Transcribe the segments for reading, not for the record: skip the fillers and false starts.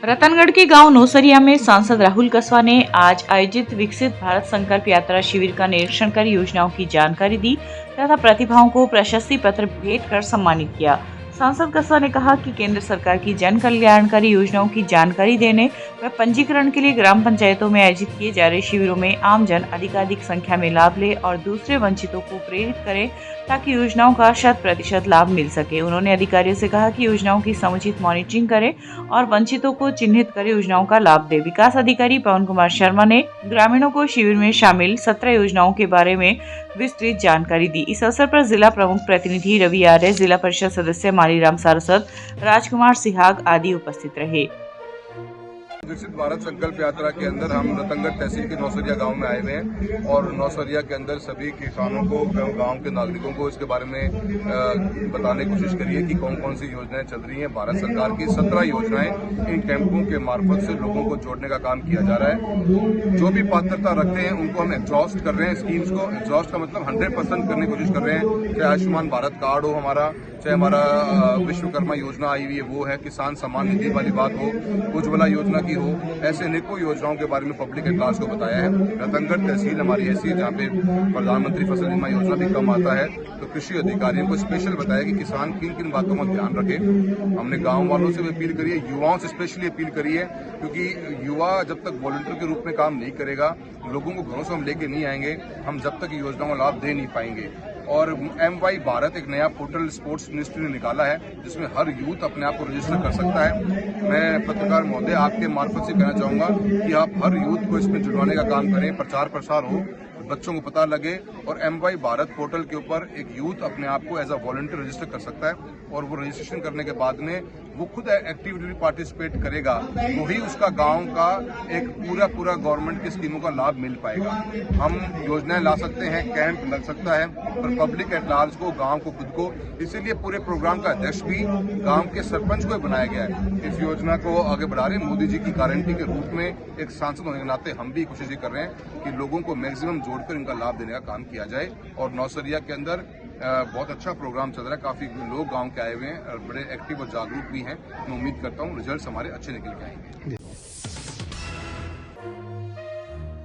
रतनगढ़ के गांव नौसरिया में सांसद राहुल कस्वा ने आज आयोजित विकसित भारत संकल्प यात्रा शिविर का निरीक्षण कर योजनाओं की जानकारी दी तथा प्रतिभाओं को प्रशस्ति पत्र भेंट कर सम्मानित किया। सांसद कस्वा ने कहा कि केंद्र सरकार की जन कल्याणकारी योजनाओं की जानकारी देने व पंजीकरण के लिए ग्राम पंचायतों में आयोजित किए जा रहे शिविरों में आमजन अधिकाधिक संख्या में लाभ ले और दूसरे वंचितों को प्रेरित करें ताकि योजनाओं का 100% लाभ मिल सके। उन्होंने अधिकारियों से कहा कि योजनाओं की समुचित मॉनिटरिंग करें और वंचितों को चिन्हित कर योजनाओं का लाभ दे। विकास अधिकारी पवन कुमार शर्मा ने ग्रामीणों को शिविर में शामिल 17 योजनाओं के बारे में विस्तृत जानकारी दी। इस अवसर पर जिला प्रमुख प्रतिनिधि रवि आर्य, जिला परिषद सदस्य मालीराम सारस्वत, राजकुमार सिहाग आदि उपस्थित रहे। विकसित भारत संकल्प यात्रा के अंदर हम रतनगढ़ तहसील के नौसरिया गांव में आए हुए हैं और नौसरिया के अंदर सभी किसानों को, गांव के नागरिकों को इसके बारे में बताने की कोशिश करिए कि कौन कौन सी योजनाएं चल रही हैं। भारत सरकार की 17 योजनाएं इन कैंपों के मार्फत से लोगों को जोड़ने का काम किया जा रहा है। जो भी पात्रता रखते हैं उनको हम एग्जॉस्ट कर रहे हैं। स्कीम्स को एग्जॉस्ट का मतलब 100% करने की कोशिश कर रहे हैं। चाहे आयुष्मान भारत कार्ड हो हमारा, चाहे हमारा विश्वकर्मा योजना आई हुई है वो है, किसान सम्मान निधि वाली बात हो, उज्ज्वला योजना की हो, ऐसे अनेकों योजनाओं के बारे में पब्लिक एट लार्ज को बताया है। रतनगढ़ तहसील हमारी ऐसी है जहाँ पे प्रधानमंत्री फसल बीमा योजना भी कम आता है, तो कृषि अधिकारियों को स्पेशल बताया कि किसान किन किन बातों का ध्यान रखे। हमने गाँव वालों से भी अपील करी है, युवाओं से स्पेशली अपील करी है, क्योंकि युवा जब तक वॉलंटियर के रूप में काम नहीं करेगा, लोगों को घरों से हम लेके नहीं आएंगे, हम जब तक योजनाओं का लाभ दे नहीं पाएंगे। और MY भारत एक नया पोर्टल स्पोर्ट्स मिनिस्ट्री ने निकाला है जिसमें हर यूथ अपने आप को रजिस्टर कर सकता है। मैं पत्रकार महोदय आपके मार्फत से कहना चाहूंगा कि आप हर यूथ को इसमें जुड़वाने का काम करें, प्रचार प्रसार हो, बच्चों को पता लगे और MY भारत पोर्टल के ऊपर एक यूथ अपने आप को एज अ वॉलंटियर रजिस्टर कर सकता है और वो रजिस्ट्रेशन करने के बाद में वो खुद एक्टिविटी पार्टिसिपेट करेगा तो ही उसका गांव का एक पूरा गवर्नमेंट की स्कीमों का लाभ मिल पाएगा। हम योजनाएं ला सकते हैं, कैंप लग सकता है, पर पब्लिक एट लार्ज को, गांव को, खुद को, इसीलिए पूरे प्रोग्राम का अध्यक्ष भी गांव के सरपंच को बनाया गया है। इस योजना को आगे बढ़ा रहे हैं। मोदी जी की गारंटी के रूप में एक सांसद होने के नाते हम भी कोशिश कर रहे हैं कि लोगों को मैक्सिमम जोड़कर इनका लाभ देने का काम किया जाए। और नौसरिया के अंदर बहुत अच्छा प्रोग्राम चल रहा है, काफी लोग गांव के आए हुए हैं और बड़े एक्टिव और जागरूक भी हैं। मैं उम्मीद करता हूं रिजल्ट्स हमारे अच्छे निकल के आएंगे।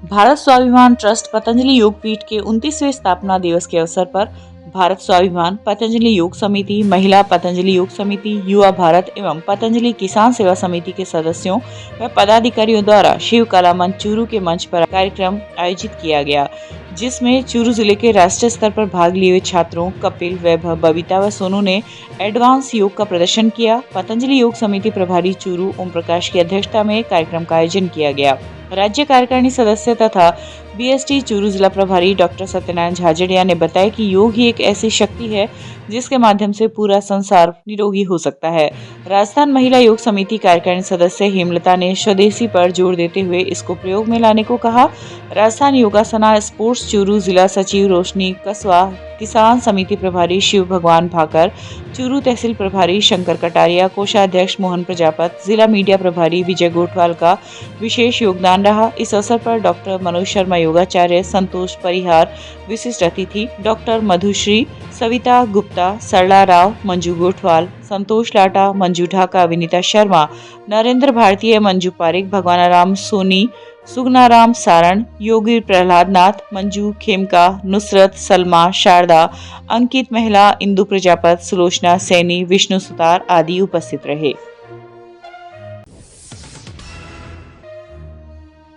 भारत स्वाभिमान ट्रस्ट पतंजलि योग पीठ के 29वें स्थापना दिवस के अवसर पर भारत स्वाभिमान, पतंजलि योग समिति, महिला पतंजलि योग समिति, युवा भारत एवं पतंजलि किसान सेवा समिति के सदस्यों व पदाधिकारियों द्वारा शिव कला मंच चूरू के मंच पर कार्यक्रम आयोजित किया गया, जिसमें चूरू जिले के राष्ट्रीय स्तर पर भाग लिए हुए छात्रों कपिल, वैभव, बबीता व सोनू ने एडवांस योग का प्रदर्शन किया। पतंजलि योग समिति प्रभारी चूरू ओम प्रकाश की अध्यक्षता में कार्यक्रम का आयोजन किया गया। राज्य कार्यकारिणी सदस्य तथा BST चूरू जिला प्रभारी डॉक्टर सत्यनारायण झाझड़िया ने बताया कि योग ही एक ऐसी शक्ति है जिसके माध्यम से पूरा संसार निरोगी हो सकता है। राजस्थान महिला योग समिति कार्यकारिणी सदस्य हेमलता ने स्वदेशी पर जोर देते हुए इसको प्रयोग में लाने को कहा। राजस्थान योगासना स्पोर्ट्स चूरू जिला सचिव रोशनी कस्वा, किसान समिति प्रभारी शिव भगवान भाकर, चूरू तहसील प्रभारी शंकर कटारिया, कोषाध्यक्ष मोहन प्रजापत, जिला मीडिया प्रभारी विजय गोठवाल का विशेष योगदान रहा। इस अवसर पर डॉक्टर मनोज शर्मा योगाचार्य, संतोष परिहार विशिष्ट अतिथि, डॉक्टर मधुश्री, सविता गुप्ता, सरला राव, मंजू गोठवाल, संतोष लाटा, मंजू ढाका, विनीता शर्मा, नरेंद्र भारतीय, मंजू पारिक, भगवानाराम सोनी, सुगनाराम सारण, योगी प्रहलाद नाथ, मंजू खेमका, नुसरत, सलमा, शारदा, अंकित महिला, इंदु प्रजापत, सुलोचना सैनी, विष्णु सुतार आदि उपस्थित रहे।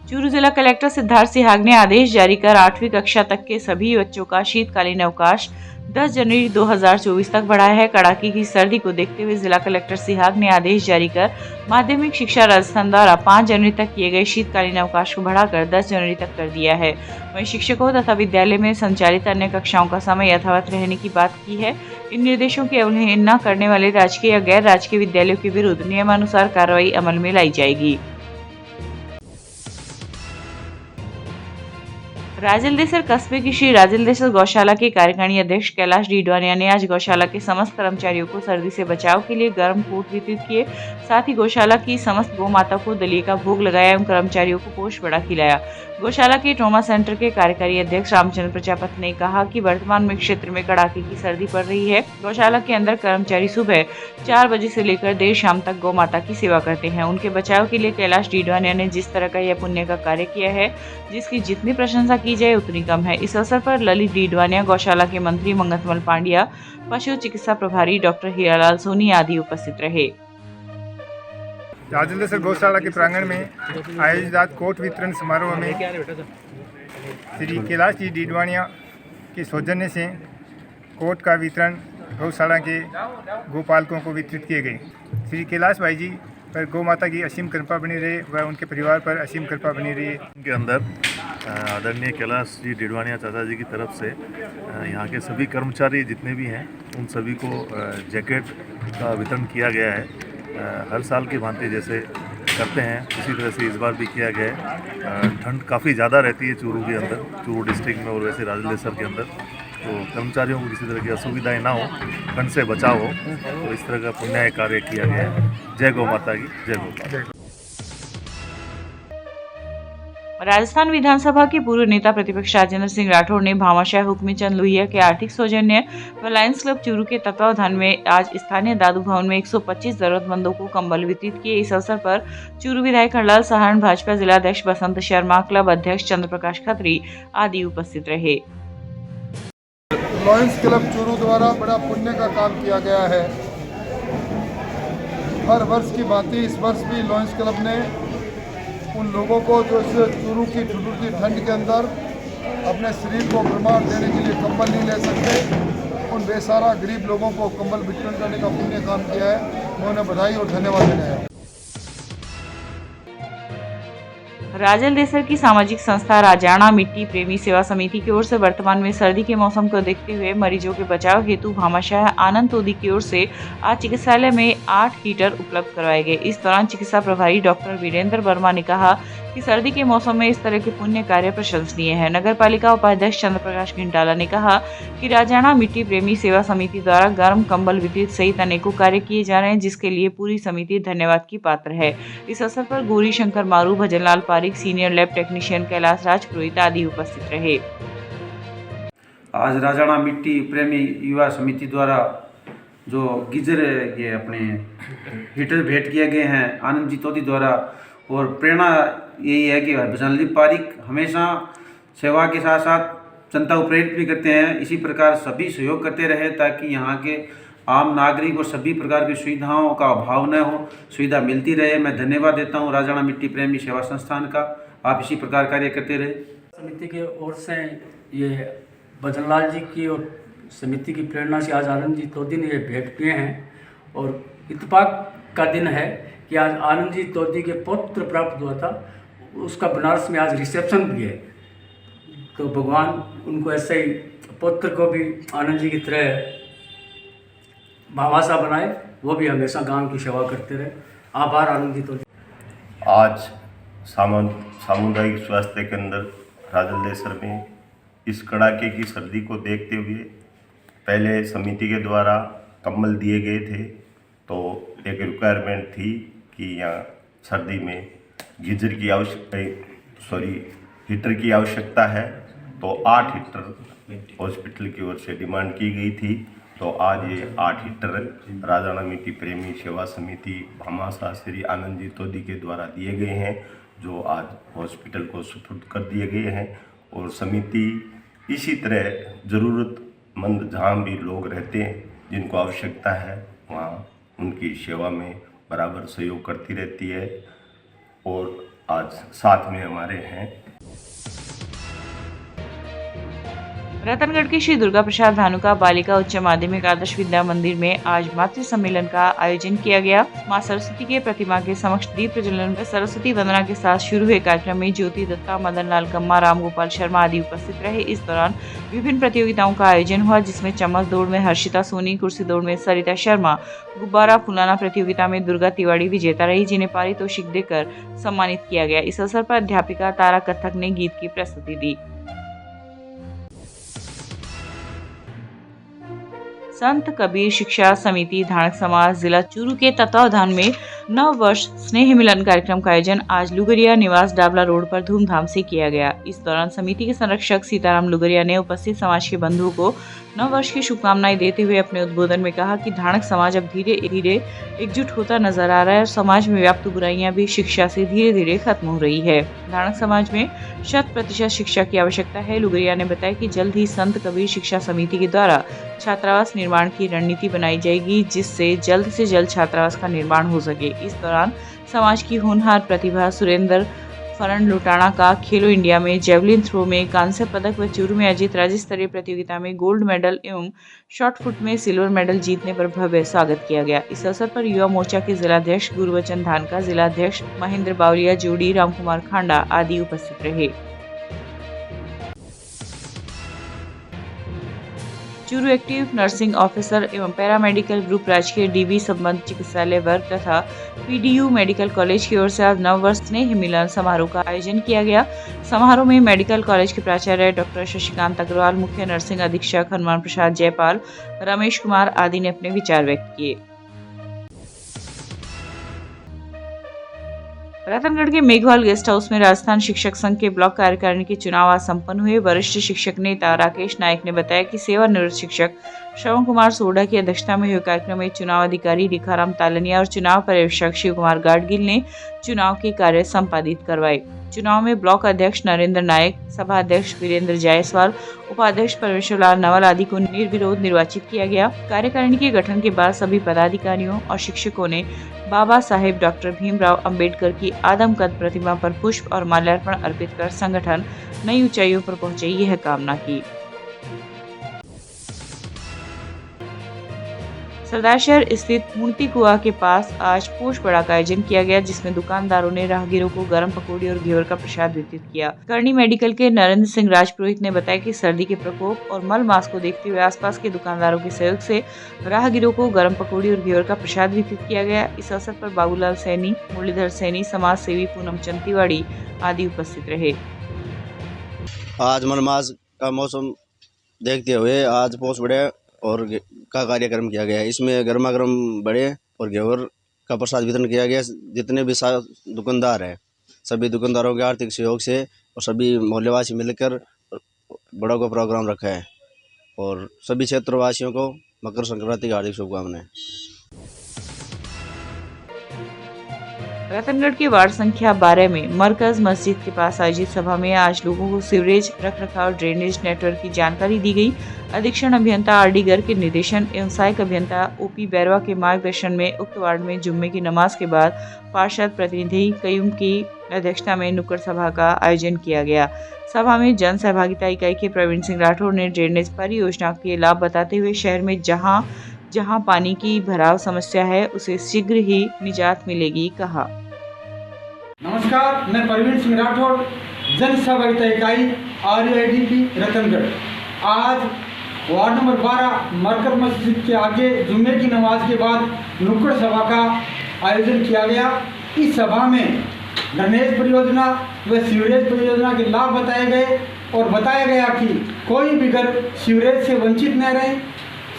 चूरू जिला कलेक्टर सिद्धार्थ सिहाग ने आदेश जारी कर 8वीं कक्षा तक के सभी बच्चों का शीतकालीन अवकाश 10 जनवरी 2024 तक बढ़ाया है। कड़ाके की सर्दी को देखते हुए जिला कलेक्टर सिहाग ने आदेश जारी कर माध्यमिक शिक्षा राजस्थान द्वारा 5 जनवरी तक किए गए शीतकालीन अवकाश को बढ़ाकर 10 जनवरी तक कर दिया है। वहीं शिक्षकों तथा विद्यालय में संचालित अन्य कक्षाओं का समय यथावत रहने की बात की है। इन निर्देशों की अवहेलना करने वाले राजकीय या गैर राजकीय विद्यालयों के विरुद्ध नियमानुसार कार्रवाई अमल में लाई जाएगी। राजलदेसर कस्बे की श्री राजलदेसर गौशाला के कार्यकारिणी अध्यक्ष कैलाश डीडवानिया ने आज गौशाला के समस्त कर्मचारियों को सर्दी से बचाव के लिए गर्म कोट वितरित किए। साथ ही गौशाला की समस्त गौ माता को दलिए का भोग लगाया एवं कर्मचारियों को पोष बड़ा खिलाया। गौशाला के ट्रॉमा सेंटर के कार्यकारी अध्यक्ष रामचंद्र प्रजापति ने कहा कि वर्तमान में क्षेत्र में कड़ाके की सर्दी पड़ रही है। गौशाला के अंदर कर्मचारी सुबह 4 बजे से लेकर देर शाम तक गौ माता की सेवा करते हैं। उनके बचाव के लिए कैलाश डीडवानिया ने जिस तरह का यह पुण्य का कार्य किया है, जिसकी जितनी प्रशंसा की जाए उतनी कम है। इस अवसर पर ललित डीडवानिया, गौशाला के मंत्री मंगतमल पांड्या, पशु चिकित्सा प्रभारी डॉक्टर हीरालाल सोनी आदि उपस्थित रहे। राजलदेसर गौशाला के प्रांगण में आयोजित कोट वितरण समारोह में श्री कैलाश जी डीडवानिया के सौजन्य से कोट का वितरण गौशाला के गोपालकों को वितरित किए गए। श्री कैलाश भाई जी पर गौ माता की असीम कृपा बनी रहे व उनके परिवार पर असीम कृपा बनी रही। के अंदर आदरणीय कैलाश जी डीडवानिया चाचा जी की तरफ से यहाँ के सभी कर्मचारी जितने भी हैं उन सभी को जैकेट का वितरण किया गया है। हर साल की भांति जैसे करते हैं उसी तरह से इस बार भी किया गया है। ठंड काफ़ी ज़्यादा रहती है चूरू के अंदर, चूरू डिस्ट्रिक्ट में और वैसे राजलदेसर के अंदर, तो कर्मचारियों को किसी तरह की असुविधाएं ना हो, ठंड से बचाव हो, तो इस तरह का पुण्य कार्य किया गया है। जय गौ माता की जय गौ माता। राजस्थान विधानसभा के पूर्व नेता प्रतिपक्ष राजेंद्र सिंह राठौड़ ने भामाशाह हुक्मीचंद लोहिया के आर्थिक सौजन्य व लायंस क्लब चूरू के तत्वावधान में आज स्थानीय दादू भवन में 125 जरूरतमंदों को कंबल वितरित किए। इस अवसर पर चूरू विधायक हरलाल सहारण, भाजपा जिलाध्यक्ष बसंत शर्मा, क्लब अध्यक्ष चंद्र प्रकाश खत्री आदि उपस्थित रहे। लायंस क्लब चूरू द्वारा बड़ा पुण्य का काम किया गया है। हर वर्ष की भांति इस वर्ष भी लायंस क्लब ने उन लोगों को जो इस चूरू की ठुठुरती ठंड के अंदर अपने शरीर को भरमार देने के लिए कंबल नहीं ले सकते, उन बेसहारा गरीब लोगों को कंबल वितरण करने का पुण्य काम किया है। मैं उन्हें बधाई और धन्यवाद देना है। राजलदेसर की सामाजिक संस्था राजाणा मिट्टी प्रेमी सेवा समिति की ओर से वर्तमान में सर्दी के मौसम को देखते हुए मरीजों के बचाव हेतु भामाशाह आनंद तोदी की ओर से आज चिकित्सालय में 8 हीटर उपलब्ध करवाए गए। इस दौरान चिकित्सा प्रभारी डॉक्टर वीरेंद्र वर्मा ने कहा कि सर्दी के मौसम में इस तरह के पुण्य कार्य प्रशंसनीय है। नगर पालिका उपाध्यक्ष चंद्र प्रकाश घिंटाला ने कहा कि राजाणा मिट्टी प्रेमी सेवा समिति द्वारा गर्म कंबल वितरित सहित अनेकों कार्य किए जा रहे हैं, जिसके लिए पूरी समिति धन्यवाद की पात्र है। इस अवसर पर Gauri Shankar Maru, Bhajanlal Parik, senior lab technician Kailash Raj Purohit आदि उपस्थित रहे। आज राजाणा मिट्टी प्रेमी युवा समिति द्वारा जो गीजर ये अपने हीटर भेंट किए गए हैं आनंद जी तोदी द्वारा, और प्रेरणा यही है कि भजनलाल पारिक हमेशा सेवा के साथ साथ जनता को प्रेरित भी करते हैं। इसी प्रकार सभी सहयोग करते रहे ताकि यहाँ के आम नागरिक और सभी प्रकार की सुविधाओं का अभाव न हो, सुविधा मिलती रहे। मैं धन्यवाद देता हूँ राजाणा मिट्टी प्रेमी सेवा संस्थान का। आप इसी प्रकार कार्य करते रहे। समिति की ओर से ये भजनलाल जी की और समिति की प्रेरणा से आज आनंद जी तोदी ने ये भेंट किए हैं, और इत्तेफाक का दिन है कि आज आनंद जी तोदी के पौत्र प्राप्त हुआ था, उसका बनारस में आज रिसेप्शन भी है। तो भगवान उनको ऐसे ही पौत्र को भी आनंद जी की तरह भामाशाह बनाए, वो भी हमेशा गांव की सेवा करते रहे। आभार आनंद जी तोदी। आज सामुदायिक स्वास्थ्य केंद्र राजलदेसर में इस कड़ाके की सर्दी को देखते हुए पहले समिति के द्वारा कंबल दिए गए थे, तो एक रिक्वायरमेंट थी कि यहाँ सर्दी में गीजर की हीटर की आवश्यकता है, तो 8 हीटर हॉस्पिटल की ओर से डिमांड की गई थी। तो आज ये 8 हीटर राजाणा मिट्टी प्रेमी सेवा समिति भामाशाह श्री आनंद जी तोदी के द्वारा दिए गए हैं, जो आज हॉस्पिटल को सुपुर्द कर दिए गए हैं। और समिति इसी तरह ज़रूरतमंद जहाँ भी लोग रहते हैं जिनको आवश्यकता है वहाँ उनकी सेवा में बराबर सहयोग करती रहती है। और आज साथ में हमारे हैं रतनगढ़ के श्री दुर्गा प्रसाद धानुका बालिका उच्च माध्यमिक आदर्श विद्या मंदिर में आज मातृ सम्मेलन का आयोजन किया गया। मां सरस्वती के प्रतिमा के समक्ष दीप प्रज्वलन व सरस्वती वंदना के साथ शुरू हुए कार्यक्रम में ज्योति दत्ता, मदन लाल कम्मा, रामगोपाल शर्मा आदि उपस्थित रहे। इस दौरान विभिन्न प्रतियोगिताओं का आयोजन हुआ, जिसमें चम्मच दौड़ में हर्षिता सोनी, कुर्सी दौड़ में सरिता शर्मा, गुब्बारा फुलाना प्रतियोगिता में दुर्गा तिवाड़ी विजेता रही, जिन्हें पारितोषिक देकर सम्मानित किया गया। इस अवसर पर अध्यापिका तारा कथक ने गीत की प्रस्तुति दी। संत कबीर शिक्षा समिति धाणक समाज जिला चूरू के तत्वावधान में नव वर्ष स्नेह मिलन कार्यक्रम का आयोजन आज लुगरिया निवास डाबला रोड पर धूमधाम से किया गया। इस दौरान समिति के संरक्षक सीताराम लुगरिया ने उपस्थित समाज के बंधुओं को नव वर्ष की शुभकामनाएं देते हुए अपने उद्बोधन में कहा कि धाणक समाज अब धीरे धीरे एकजुट होता नजर आ रहा है और समाज में व्याप्त बुराइयां भी शिक्षा से धीरे धीरे खत्म हो रही है। धाणक समाज में 100% शिक्षा की आवश्यकता है। लुगरिया ने बताया कि जल्द ही संत कबीर शिक्षा समिति के द्वारा छात्रावास निर्माण की रणनीति बनाई जाएगी, जिससे जल्द से जल्द छात्रावास का निर्माण हो सके। इस दौरान समाज की होनहार प्रतिभा सुरेंद्र फरण लुटाना का खेलो इंडिया में जेवलिन थ्रो में कांस्य पदक व चूरू में आयोजित राज्य स्तरीय प्रतियोगिता में गोल्ड मेडल एवं शॉर्ट पुट में सिल्वर मेडल जीतने पर भव्य स्वागत किया गया। इस अवसर पर युवा मोर्चा के जिलाध्यक्ष गुरुवचन धानका, जिलाध्यक्ष महेंद्र बावलिया, जोड़ी रामकुमार खांडा आदि उपस्थित रहे। चूरू एक्टिव नर्सिंग ऑफिसर एवं पैरामेडिकल ग्रुप राजकीय डीबी संबंध चिकित्सालय वर्ग तथा पीडीयू मेडिकल कॉलेज की ओर से आज नव वर्ष स्नेह मिलन समारोह का आयोजन किया गया। समारोह में मेडिकल कॉलेज के प्राचार्य डॉक्टर शशिकांत अग्रवाल, मुख्य नर्सिंग अधीक्षक हनुमान प्रसाद जयपाल, रमेश कुमार आदि ने अपने विचार व्यक्त किए। रतनगढ़ के मेघवाल गेस्ट हाउस में राजस्थान शिक्षक संघ के ब्लॉक कार्यकारिणी के चुनाव आज संपन्न हुए। वरिष्ठ शिक्षक नेता राकेश नायक ने बताया कि सेवानिवृत्त शिक्षक श्रवण कुमार सोडा की अध्यक्षता में हुए कार्यक्रम में चुनाव अधिकारी रेखाराम तालनिया और चुनाव पर्यवेक्षक शिव कुमार गाडगिल ने चुनाव के कार्य संपादित करवाए। चुनाव में ब्लॉक अध्यक्ष नरेंद्र नायक, सभा अध्यक्ष वीरेंद्र जायसवाल, उपाध्यक्ष परमेश्वर लाल नवल आदि को निर्विरोध निर्वाचित किया गया। कार्यकारिणी के गठन के बाद सभी पदाधिकारियों और शिक्षकों ने बाबा साहेब डॉक्टर भीमराव अंबेडकर की आदमकद प्रतिमा पर पुष्प और माल्यार्पण अर्पित कर संगठन नई ऊंचाइयों पर पहुंचे, यह कामना की। सरदारशहर स्थित मूर्ति कुआ के पास आज पोष बड़ा का आयोजन किया गया, जिसमें दुकानदारों ने राहगीरों को गर्म पकौड़ी और घेवर का प्रसाद वितरित किया। करनी मेडिकल के नरेंद्र सिंह राजपुरोहित ने बताया कि सर्दी के प्रकोप और मल मास को देखते हुए आसपास के दुकानदारों के सहयोग से राहगीरों को गर्म पकौड़ी और घेवर का प्रसाद वितरित किया गया। इस अवसर पर बाबूलाल सैनी, मुरलीधर सैनी, समाज सेवी पूनम चंतीवाड़ी आदि उपस्थित रहे। आज मलमास का मौसम देखते हुए आज पोष बड़े और का कार्यक्रम किया गया है। इसमें गर्मा गर्म बड़े और घेवर का प्रसाद वितरण किया गया। जितने भी दुकानदार हैं, सभी दुकानदारों के आर्थिक सहयोग से और सभी मोहल्लेवासी मिलकर बड़ों का प्रोग्राम रखा है और सभी क्षेत्रवासियों को मकर संक्रांति की हार्दिक शुभकामनाएं। रतनगढ़ के वार्ड संख्या 12 में मरकज मस्जिद के पास आयोजित सभा में आज लोगों को सीवरेज रखरखाव ड्रेनेज नेटवर्क की जानकारी दी गई। अधीक्षण अभियंता आर डी गर्ग के निर्देशन एवं सहायक अभियंता ओपी बैरवा के मार्गदर्शन में उक्त वार्ड में जुम्मे की नमाज के बाद पार्षद प्रतिनिधि कयूम की अध्यक्षता में नुक्कड़ सभा का आयोजन किया गया। सभा में जन सहभागिता इकाई के प्रवीण सिंह राठौर ने ड्रेनेज परियोजना के लाभ बताते हुए शहर में जहां पानी की भराव समस्या है उसे शीघ्र ही निजात मिलेगी कहा। नमस्कार, मैं प्रवीण सिंह राठौर, जन सहभागिता इकाई RUIDP रतनगढ़। आज वार्ड नंबर 12 मरकज मस्जिद के आगे जुम्मे की नमाज के बाद नुक्कड़ सभा का आयोजन किया गया। इस सभा में ड्रेनेज परियोजना व सीवरेज परियोजना के लाभ बताए गए और बताया गया कि कोई भी घर सीवरेज से वंचित न रहे।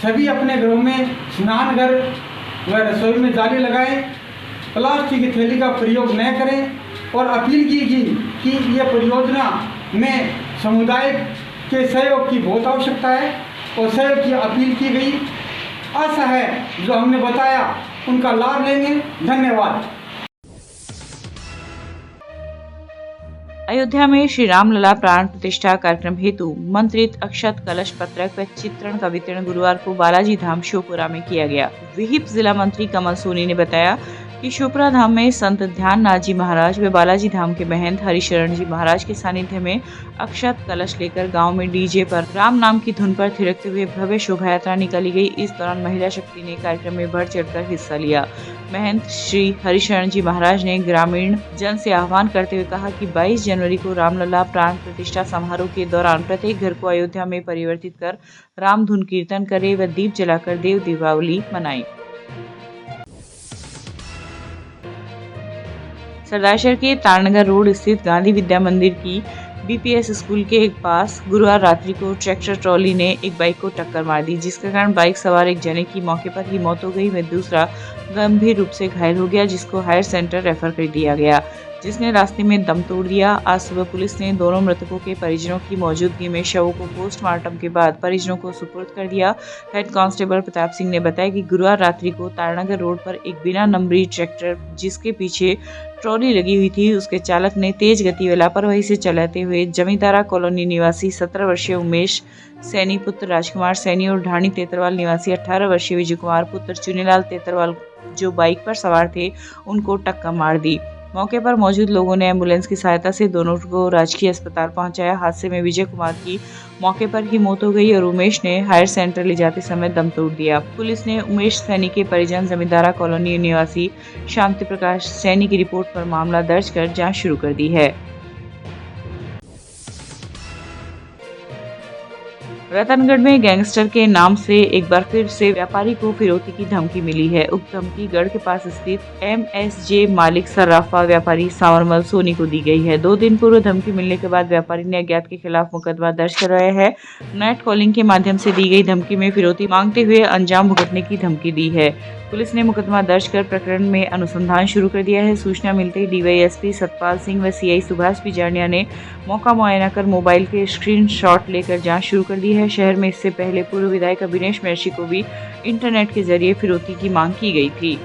सभी अपने घरों में स्नान घर व रसोई में जाली लगाएं, प्लास्टिक की थैली का प्रयोग न करें और अपील की गई कि यह परियोजना में समुदाय के सहयोग की बहुत आवश्यकता है और सहयोग की अपील की गई। आशा है जो हमने बताया उनका लाभ लेंगे। धन्यवाद। अयोध्या में श्री रामलला प्राण प्रतिष्ठा कार्यक्रम हेतु मंत्रित अक्षत कलश पत्रक व चित्रण का वितरण गुरुवार को बालाजी धाम शिवपुरा में किया गया। विहिप जिला मंत्री कमल सोनी ने बताया कि शिवपुरा धाम में संत ध्यान नाथ जी महाराज व बालाजी धाम के महंत हरिशरण जी महाराज के सानिध्य में अक्षत कलश लेकर गांव में डीजे पर राम नाम की धुन पर थिरकते हुए भव्य शोभा यात्रा निकाली गई। इस दौरान महिला शक्ति ने कार्यक्रम में बढ़ चढ़कर हिस्सा लिया। महंत श्री हरिशरण जी महाराज ने ग्रामीण जन से आह्वान करते हुए कहा कि 22 जनवरी को रामलला प्राण प्रतिष्ठा समारोह के दौरान प्रत्येक घर को अयोध्या में परिवर्तित कर राम धुन कीर्तन करे व दीप जलाकर देव दीपावली मनाए। सरदारशहर के तारनगर रोड स्थित गांधी विद्या मंदिर की बीपीएस स्कूल के पास गुरुवार रात्रि को ट्रैक्टर ट्रॉली ने एक बाइक को टक्कर मार दी, जिसके कारण बाइक सवार एक जने की मौके पर ही मौत हो गई व दूसरा गंभीर रूप से घायल हो गया, जिसको हायर सेंटर रेफर कर दिया गया, जिसने रास्ते में दम तोड़ दिया। आज सुबह पुलिस ने दोनों मृतकों के परिजनों की मौजूदगी में शवों को पोस्टमार्टम के बाद परिजनों को सुपुर्द कर दिया। हेड कांस्टेबल प्रताप सिंह ने बताया कि गुरुवार रात्रि को तारानगर रोड पर एक बिना नंबरी ट्रैक्टर जिसके पीछे ट्रॉली लगी हुई थी, उसके चालक ने तेज गति व लापरवाही से चलाते हुए जमींदारा कॉलोनी निवासी 17 वर्षीय उमेश सैनी पुत्र राजकुमार सैनी और ढाणी तेतरवाल निवासी 18 वर्षीय विजय कुमार पुत्र चुनीलाल तेतरवाल जो बाइक पर सवार थे, उनको टक्कर मार दी। मौके पर मौजूद लोगों ने एम्बुलेंस की सहायता से दोनों को राजकीय अस्पताल पहुंचाया। हादसे में विजय कुमार की मौके पर ही मौत हो गई और उमेश ने हायर सेंटर ले जाते समय दम तोड़ दिया। पुलिस ने उमेश सैनी के परिजन जमींदारा कॉलोनी निवासी शांति प्रकाश सैनी की रिपोर्ट पर मामला दर्ज कर जांच शुरू कर दी है। रतनगढ़ में गैंगस्टर के नाम से एक बार फिर से व्यापारी को फिरौती की धमकी मिली है। उक्त धमकी गढ़ के पास स्थित MSJ मालिक सर्राफा व्यापारी सांवरमल सोनी को दी गई है। 2 दिन पूर्व धमकी मिलने के बाद व्यापारी ने अज्ञात के खिलाफ मुकदमा दर्ज करवाया है। नेट कॉलिंग के माध्यम से दी गई धमकी में फिरौती मांगते हुए अंजाम भुगतने की धमकी दी है। पुलिस ने मुकदमा दर्ज कर प्रकरण में अनुसंधान शुरू कर दिया है। सूचना मिलते ही DYSP सतपाल सिंह व CI सुभाष बिजारनिया ने मौका मुआयना कर मोबाइल के स्क्रीनशॉट लेकर जांच शुरू कर दी है। शहर में इससे पहले पूर्व विधायक अभिनेश महर्षि को भी इंटरनेट के जरिए फिरौती की मांग की गई थी।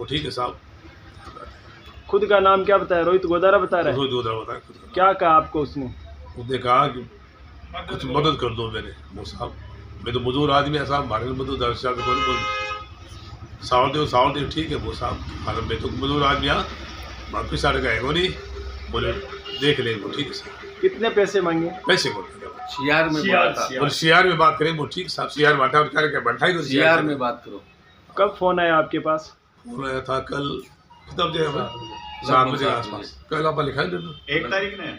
ठीक है साहब। खुद का नाम क्या बताया? रोहित गोदारा बता रहा है। रोहित गोदारा बताया। क्या कहा आपको उसने? उसने कहा कि कुछ मदद कर दो मेरे वो साहब, मैं तो मजदूर आदमी है साहब, हमारे मदद सावल ठीक है वो साहब, मैं तो मजदूर आदमी यहाँ बाकी सारे का है वो नहीं, बोले देख ले वो ठीक है साहब। कितने पैसे मांगे? पैसे को CR में बात करें वो ठीक साहब, CR बांटा और क्या बैठा ही CR में बात करो। कब फोन आया आपके पास? फोन आया था कल कितना बजे 7 बजे के आसपास। कल आप लिखा है 1 तारीख ने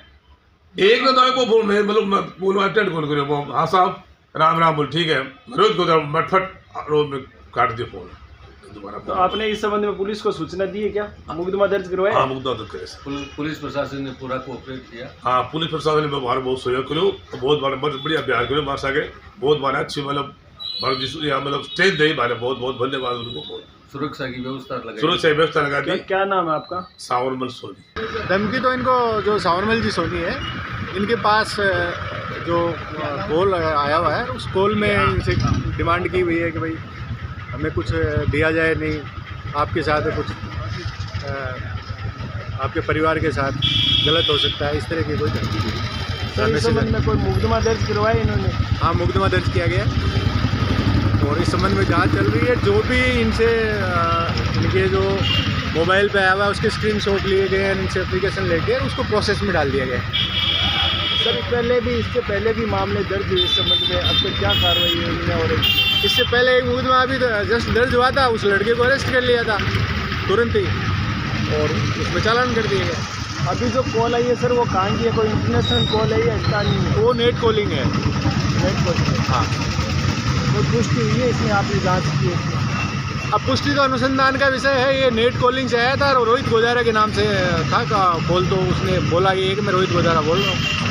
एक ना तो फोन में मतलब बोलो अटेंड कौन करो। हाँ साहब राम राम बोल ठीक है, रोज को मटफट रोज में काट दिया फोन दोबारा। तो आपने इस संबंध में पुलिस को सूचना दी है क्या? मुकदमा दर्ज करवाया? हाँ मुकदमा दर्ज करे। पुलिस प्रशासन ने पूरा कोऑपरेट किया। हाँ पुलिस प्रशासन ने व्यवहार बहुत सहयोग करो, बहुत बार बढ़िया प्यार करो मार सके, बहुत बार अच्छी मतलब मतलब स्टेज दे बारे बहुत बहुत धन्यवाद उनको। बहुत सुरक्षा की व्यवस्था लगा दी। क्या नाम है आपका? सांवरमल सोनी। धमकी तो इनको जो सांवरमल जी सोनी है, इनके पास जो कॉल आया हुआ है, उस कॉल में इनसे डिमांड की हुई है कि भाई हमें कुछ दिया जाए, नहीं आपके साथ कुछ आपके परिवार के साथ गलत हो सकता है, इस तरह की कोई धमकी दी। इस संबंध में कोई मुकदमा दर्ज करवाया इन्होंने? हाँ मुकदमा दर्ज किया गया और इस संबंध में जांच चल रही है। जो भी इनसे इनके जो मोबाइल पे आया हुआ है उसके स्क्रीनशॉट लिए गए हैं, इनसे एप्लीकेशन लेके उसको प्रोसेस में डाल दिया गया है। सर इससे पहले भी मामले दर्ज हुए इस संबंध में, अब तक क्या कार्रवाई हुई है? और इससे पहले एक मुकदमा अभी जस्ट दर्ज हुआ था, उस लड़के को अरेस्ट कर लिया था तुरंत ही और उसमें चालान कर दिया गया। अभी जो कॉल आई है सर वो कहाँ की है? कोई इंटरनेशनल कॉल है या स्थानीय? वो नेट कॉलिंग है। Net calling? हाँ। तो पुष्टि हुई है इसमें? आपने जाँच की है? अब पुष्टि तो अनुसंधान का विषय है। ये नेट कॉलिंग से आया था और रोहित गोदारा के नाम से था का कॉल, तो उसने बोला कि मैं रोहित गोदारा बोल रहा हूँ।